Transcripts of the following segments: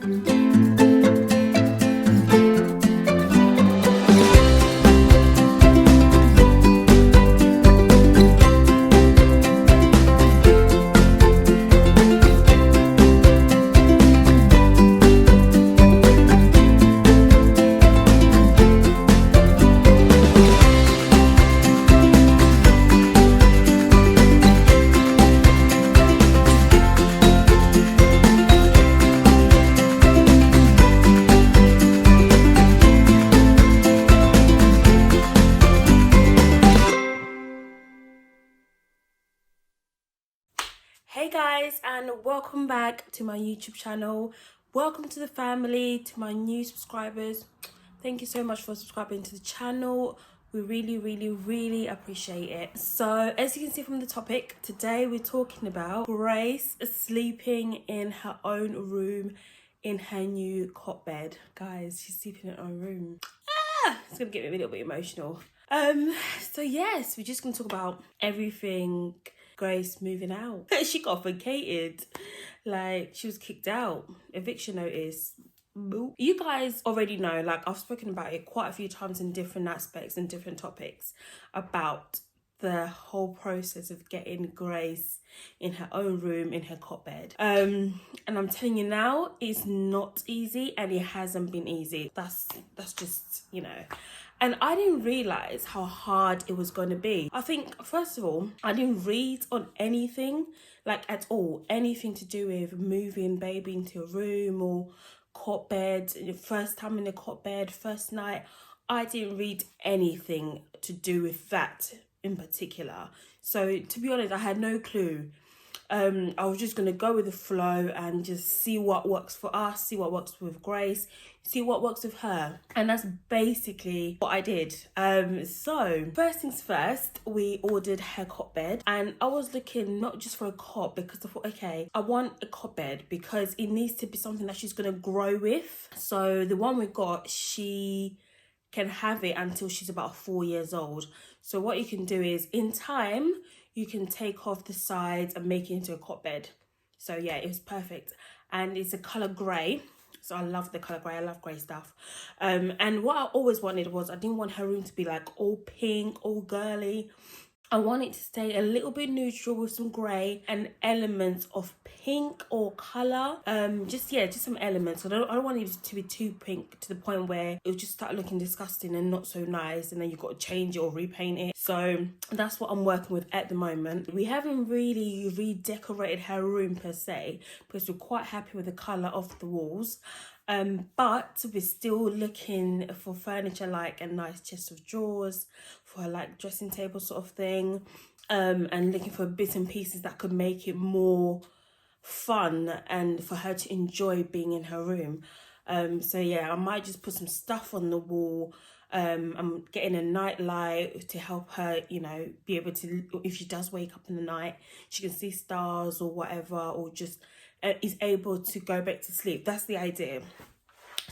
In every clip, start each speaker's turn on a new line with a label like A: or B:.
A: Hey guys, and welcome back to my YouTube channel. Welcome to the family, to my new subscribers. Thank you so much for subscribing to the channel. We really appreciate it. So as you can see from the topic, today we're talking about Grace sleeping in her own room in her new cot bed. Guys, she's sleeping in her own room. It's gonna get me a little bit emotional. So yes, we're just gonna talk about everything Grace moving out. She got vacated, like she was kicked out, eviction notice. You guys already know, like I've spoken about it quite a few times in different aspects and different topics about the whole process of getting Grace in her own room in her cot bed. And I'm telling you now, it's not easy, and it hasn't been easy. That's just, you know. And I didn't realise how hard it was going to be. I think, first of all, I didn't read on anything, like at all, anything to do with moving baby into a room or cot bed, first time in the cot bed, first night. I didn't read anything to do with that in particular. So to be honest, I had no clue. I was just going to go with the flow and just see what works for us, see what works with Grace, see what works with her. And that's basically what I did. So first things first, we ordered her cot bed, and I was looking not just for a cot, because I thought, okay, I want a cot bed because it needs to be something that she's going to grow with. So the one we got, she can have it until she's about 4 years old. So what you can do is, in time, you can take off the sides and make it into a cot bed. So yeah, it was perfect. And it's a colour grey. So I love the colour grey. I love grey stuff. And what I always wanted was, I didn't want her room to be like all pink, all girly. I want it to stay a little bit neutral with some grey and elements of pink or colour. Just some elements. I don't want it to be too pink to the point where it'll just start looking disgusting and not so nice, and then you've got to change it or repaint it. So that's what I'm working with at the moment. We haven't really redecorated her room per se, because we're quite happy with the colour of the walls. But we're still looking for furniture, like a nice chest of drawers for her, like dressing table sort of thing, and looking for bits and pieces that could make it more fun and for her to enjoy being in her room. So yeah, I might just put some stuff on the wall. I'm getting a night light to help her, you know, be able to, if she does wake up in the night, she can see stars or whatever, or just is able to go back to sleep. That's the idea.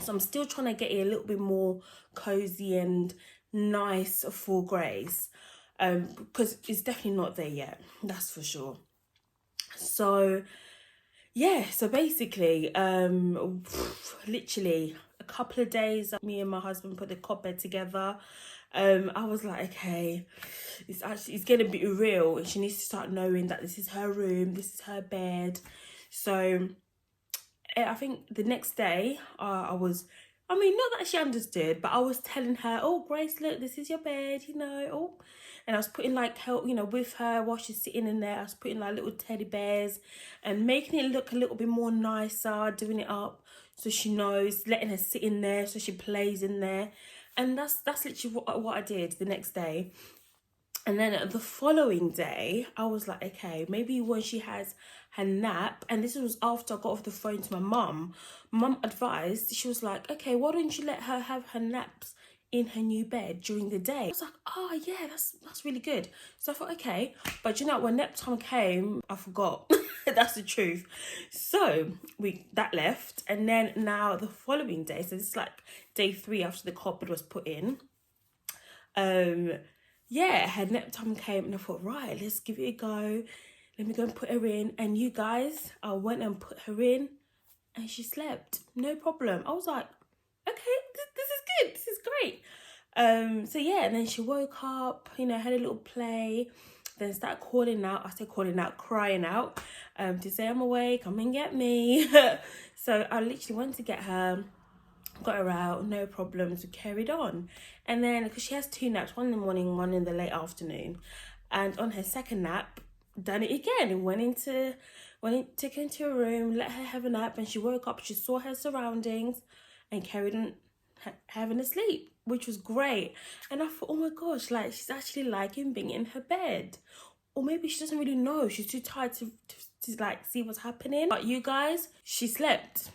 A: So I'm still trying to get it a little bit more cozy and nice for Grace, because it's definitely not there yet, that's for sure. So yeah, so basically, literally a couple of days, me and my husband put the cot bed together. I was like, okay, it's gonna be real. She needs to start knowing that this is her room, this is her bed. So I think the next day, not that she understood, but I was telling her, oh, Grace, look, this is your bed, you know, oh. And I was putting like help, you know, with her while she's sitting in there. I was putting like little teddy bears and making it look a little bit more nicer, doing it up so she knows, letting her sit in there so she plays in there. And that's literally what I did the next day. And then the following day, I was like, okay, maybe when she has her nap, and this was after I got off the phone to my mum advised, she was like, okay, why don't you let her have her naps in her new bed during the day? I was like, oh yeah, that's really good. So I thought, okay, but you know, when nap time came, I forgot. That's the truth. So that left, and then now the following day, so this is like day 3 after the cot bed was put in. Yeah, her nap time came, and I thought, right, let's give it a go. Let me go and put her in. And you guys, I went and put her in. and she slept, no problem. I was like, okay, this is good, this is great. So yeah, and then she woke up, you know, had a little play, then started calling out. I said calling out, crying out, to say I'm awake, come and get me. So I literally went to get her, got her out, no problems, we carried on. And then, because she has 2 naps, one in the morning, one in the late afternoon, and on her second nap, done it again. Took her into a room, let her have a nap, and she woke up, she saw her surroundings and carried on having a sleep, which was great. And I thought, oh my gosh, like, she's actually liking being in her bed. Or maybe she doesn't really know, she's too tired to like see what's happening. But you guys, she slept,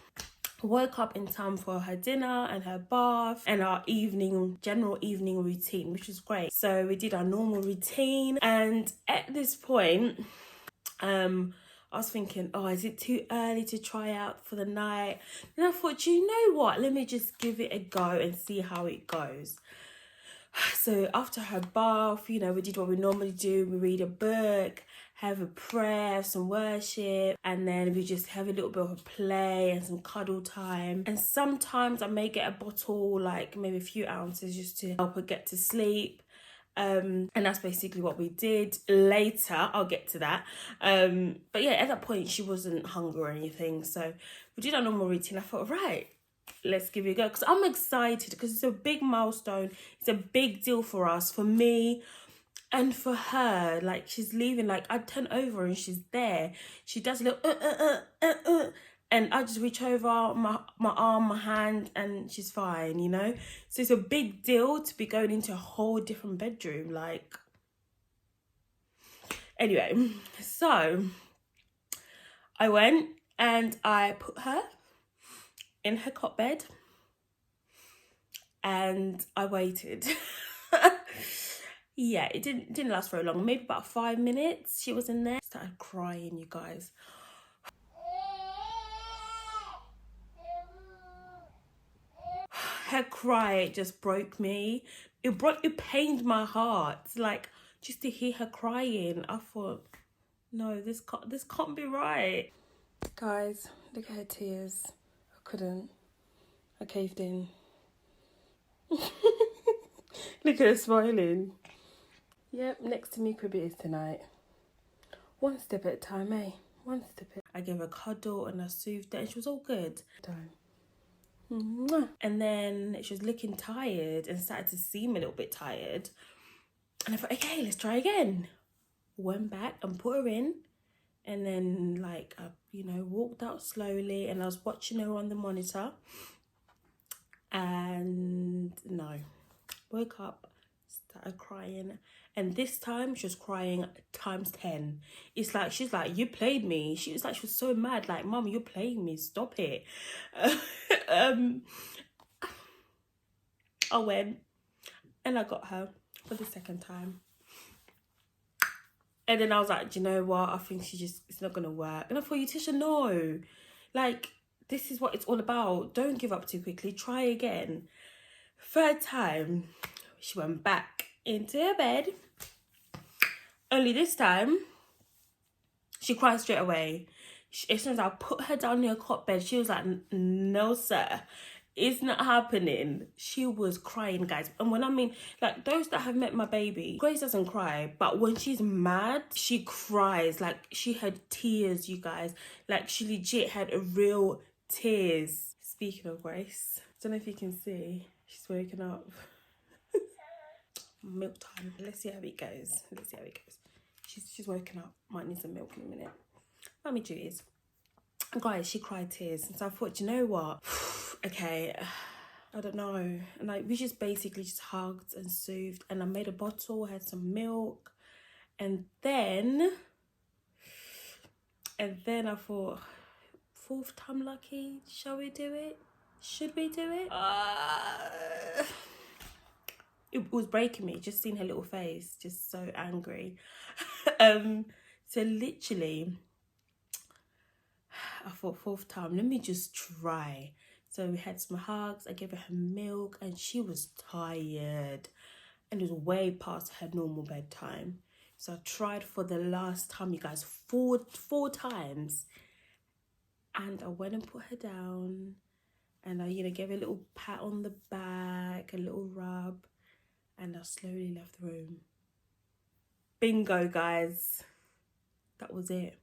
A: woke up in time for her dinner and her bath and our general evening routine, which was great. So we did our normal routine, and at this point, I was thinking, oh, is it too early to try out for the night? And I thought, you know what, let me just give it a go and see how it goes. So after her bath, you know, we did what we normally do. We read a book, have a prayer, some worship, and then we just have a little bit of a play and some cuddle time. And sometimes I may get a bottle, like maybe a few ounces, just to help her get to sleep. And that's basically what we did. Later, I'll get to that. But yeah, at that point, she wasn't hungry or anything. So we did our normal routine. I thought, right, let's give it a go. Because I'm excited, because it's a big milestone. It's a big deal for us, for me and for her. Like, she's leaving, like, I turn over and she's there. She does a little and I just reach over my arm, my hand, and she's fine, you know? So it's a big deal to be going into a whole different bedroom. Like, anyway, so I went and I put her in her cot bed and I waited. Yeah, it didn't last very long. Maybe about 5 minutes she was in there. Started crying, you guys. Her cry just broke me. It pained my heart. Like, just to hear her crying, I thought, no, this can't be right. Guys, look at her tears. I couldn't. I caved in. Look at her smiling. Yep, next to me could be tonight. One step at a time, eh? One step at a time. I gave her a cuddle and I soothed her and she was all good. And then she was looking tired and started to seem a little bit tired. And I thought, okay, let's try again. Went back and put her in. And then, like, I, you know, walked out slowly and I was watching her on the monitor. And no, woke up, started crying. And this time she was crying times 10. It's like, she's like, you played me. She was so mad, like, Mum, you're playing me, stop it. I went and I got her for the second time. And then I was like, do you know what? I think it's not going to work. And I thought, Eutecia, no. Like, this is what it's all about. Don't give up too quickly. Try again. Third time, she went back into her bed. Only this time, she cried straight away. As soon as I put her down in her cot bed, she was like, no, sir. It's not happening. She was crying, guys. And when I mean, like, those that have met my baby, Grace doesn't cry, but when she's mad, she cries. Like, she had tears, you guys. Like, she legit had a real tears. Speaking of Grace, I don't know if you can see, she's waking up. Milk time. Let's see how it goes. She's woken up. Might need some milk in a minute. Mummy duties. Guys, she cried tears. And so I thought, you know what? Okay, I don't know. And like, we just basically just hugged and soothed. And I made a bottle, had some milk. And then I thought, 4th time lucky. Shall we do it? Should we do it? It was breaking me, just seeing her little face, just so angry. So literally, I thought, 4th time, let me just try. So we had some hugs, I gave her milk, and she was tired. And it was way past her normal bedtime. So I tried for the last time, you guys, four times. and I went and put her down, and I, you know, gave her a little pat on the back, a little rub, and I slowly left the room. Bingo, guys. That was it.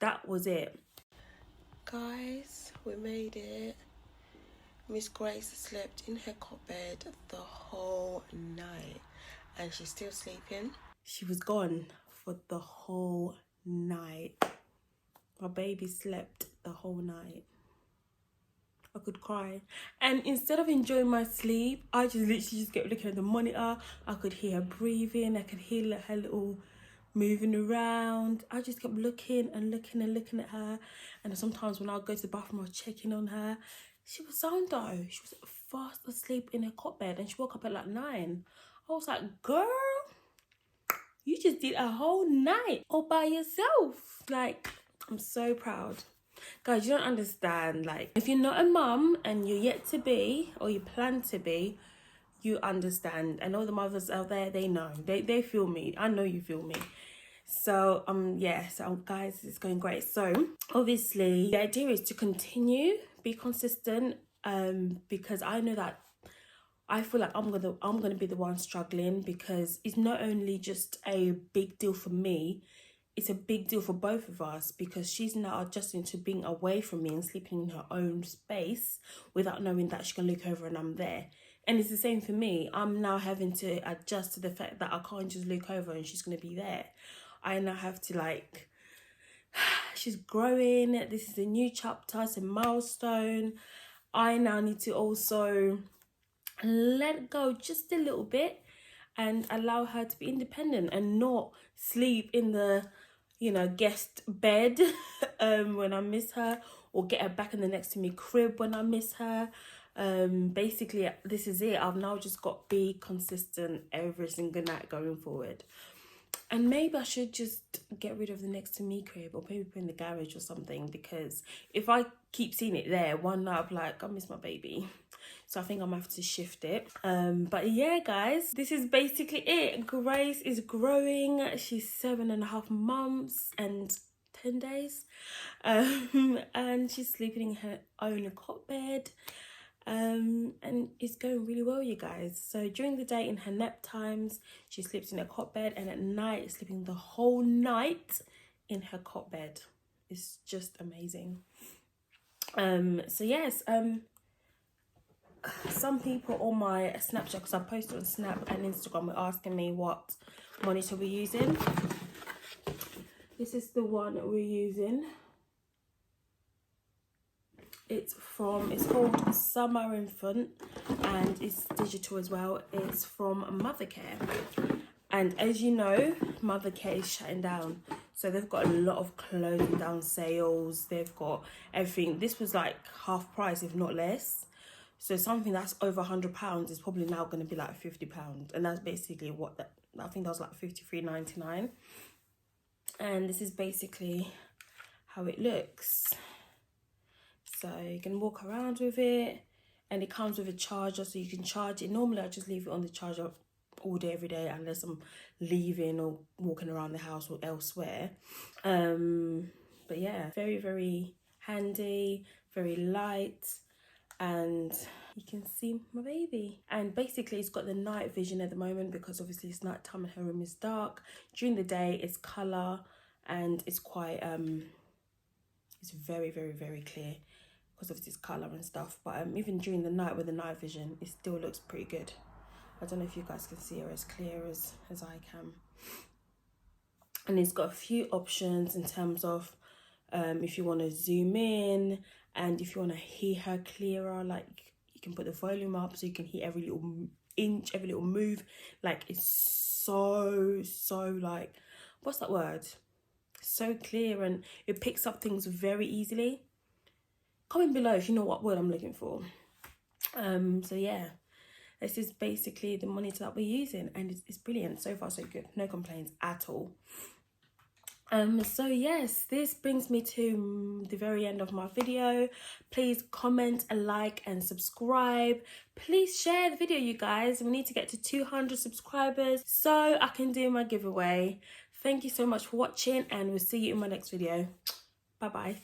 A: That was it. Guys, we made it. Miss Grace slept in her cot bed the whole night, and she's still sleeping. She was gone for the whole night. My baby slept the whole night. I could cry. And instead of enjoying my sleep, I just literally just kept looking at the monitor. I could hear her breathing. I could hear her little moving around. I just kept looking and looking and looking at her. And sometimes when I would go to the bathroom, I was checking on her. She was sound though. She was fast asleep in her cot bed, and she woke up at like 9. I was like, girl, you just did a whole night all by yourself. Like, I'm so proud. Guys, you don't understand. Like, if you're not a mum and you're yet to be, or you plan to be, you understand. And all the mothers out there, they know. They feel me. I know you feel me. So, yeah. So, guys, it's going great. So, obviously, the idea is to continue, be consistent, because I know that I feel like I'm gonna be the one struggling, because it's not only just a big deal for me, it's a big deal for both of us, because she's now adjusting to being away from me and sleeping in her own space without knowing that she can look over and I'm there. And it's the same for me. I'm now having to adjust to the fact that I can't just look over and she's gonna be there. I now have to, like, she's growing. This is a new chapter, it's a milestone. I now need to also let go just a little bit and allow her to be independent and not sleep in the, you know, guest bed when I miss her, or get her back in the next to me crib when I miss her. Basically, this is it. I've now just got to be consistent every single night going forward. And maybe I should just get rid of the next to me crib, or maybe put in the garage or something, because if I keep seeing it there, one night I'm like, I miss my baby. So I think I'm gonna have to shift it. But yeah, guys, this is basically it. Grace is growing. She's 7.5 months and 10 days. And she's sleeping in her own cot bed. And it's going really well, you guys. So during the day, in her nap times, she sleeps in her cot bed, and at night, sleeping the whole night in her cot bed. It's just amazing. So yes, some people on my Snapchat, because I posted on Snap and Instagram, were asking me what monitor we're using. This is the one that we're using. It's called Summer Infant, and it's digital as well. It's from Mothercare, and as you know, Mothercare is shutting down, so they've got a lot of closing down sales. They've got everything. This was like half price, if not less. So something that's over £100 is probably now going to be like £50, and that's basically what that. I think that was like £53.99, and this is basically how it looks. So you can walk around with it, and it comes with a charger, so you can charge it. Normally I just leave it on the charger all day, every day, unless I'm leaving or walking around the house or elsewhere. But yeah, very, very handy, very light, and you can see my baby. And basically it's got the night vision at the moment, because obviously it's night time and her room is dark. During the day it's colour, and it's quite it's very, very, very clear because of this colour and stuff. But even during the night with the night vision, it still looks pretty good. I don't know if you guys can see her as clear as I can. And it's got a few options in terms of if you want to zoom in, and if you want to hear her clearer, like you can put the volume up so you can hear every little inch, every little move. Like, it's so like, what's that word? So clear, and it picks up things very easily. Comment below if you know what word I'm looking for. So yeah, this is basically the monitor that we're using, and it's brilliant. So far so good, no complaints at all. So yes, this brings me to the very end of my video. Please comment, like, and subscribe. Please share the video, you guys. We need to get to 200 subscribers so I can do my giveaway. Thank you so much for watching, and we'll see you in my next video. Bye bye.